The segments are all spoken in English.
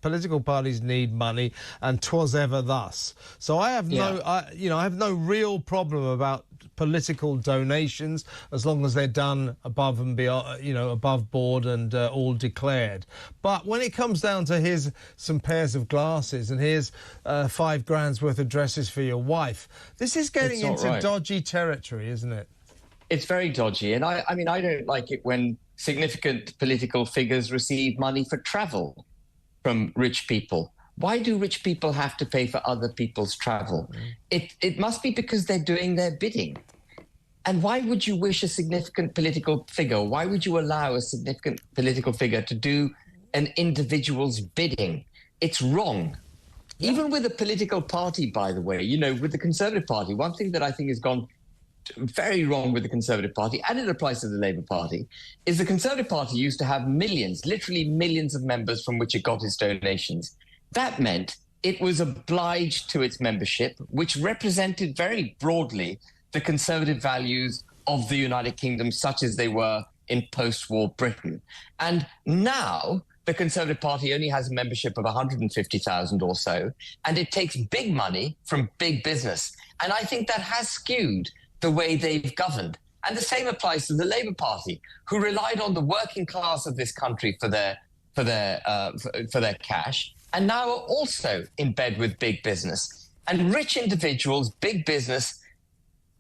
political parties need money, and 'twas ever thus. So I have I have no real problem about political donations as long as they're done above and beyond, above board and all declared. But when it comes down to here's some pairs of glasses and here's £5,000 worth of dresses for your wife, this is getting into dodgy territory, isn't it? It's very dodgy, and I mean, I don't like it when significant political figures receive money for travel from rich people. Why do rich people have to pay for other people's travel? It must be because they're doing their bidding. And why would you wish a significant political figure? Why would you allow a significant political figure to do an individual's bidding? It's wrong. Yeah. Even with a political party, by the way, with the Conservative Party, one thing that I think has gone very wrong with the Conservative Party, and it applies to the Labour Party, is the Conservative Party used to have millions, literally millions of members from which it got its donations. That meant it was obliged to its membership, which represented very broadly the conservative values of the United Kingdom, such as they were in post-war Britain. And now the Conservative Party only has a membership of 150,000 or so, and it takes big money from big business. And I think that has skewed the way they've governed. And the same applies to the Labour Party, who relied on the working class of this country for their cash, and now are also in bed with big business. And rich individuals, big business,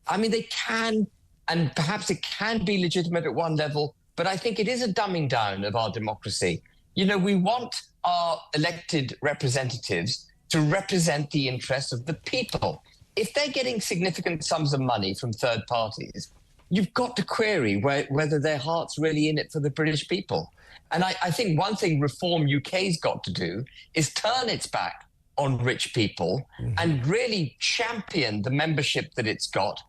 I mean, they can, and perhaps it can be legitimate at one level, but I think it is a dumbing down of our democracy. We want our elected representatives to represent the interests of the people. If they're getting significant sums of money from third parties, you've got to query whether their heart's really in it for the British people. And I think one thing Reform UK's got to do is turn its back on rich people and really champion the membership that it's got,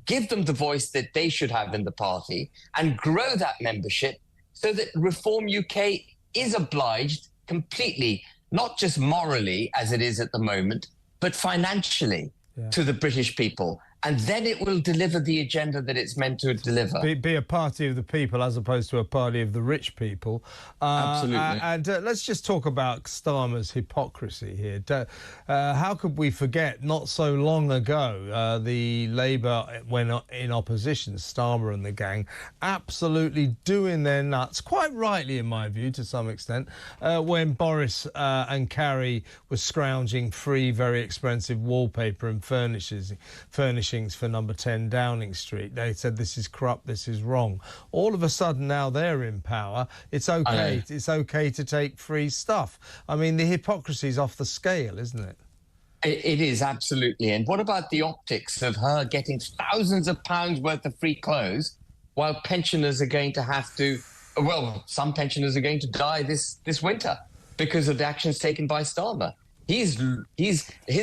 give them the voice that they should have in the party, and grow that membership so that Reform UK is obliged completely, not just morally as it is at the moment, but financially to the British people. And then it will deliver the agenda that it's meant to deliver. Be a party of the people as opposed to a party of the rich people. Absolutely. And let's just talk about Starmer's hypocrisy here. How could we forget, not so long ago, the Labour, when in opposition, Starmer and the gang, absolutely doing their nuts, quite rightly in my view to some extent, when Boris and Carrie were scrounging free, very expensive wallpaper and furnishings for number 10 Downing Street. They said this is corrupt, this is wrong. All of a sudden now they're in power. It's okay. It's okay to take free stuff. I mean, the hypocrisy's off the scale, isn't it? It is, absolutely. And what about the optics of her getting thousands of pounds worth of free clothes while pensioners are going to have to, well, some pensioners are going to die this winter because of the actions taken by Starmer. His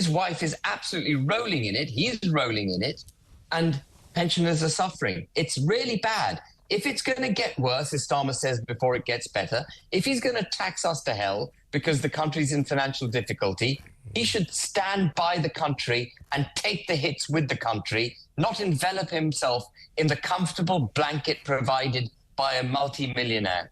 wife is absolutely rolling in it. He's rolling in it, and pensioners are suffering. It's really bad. If it's going to get worse, as Starmer says, before it gets better, if he's going to tax us to hell because the country's in financial difficulty, he should stand by the country and take the hits with the country, not envelop himself in the comfortable blanket provided by a multi-millionaire.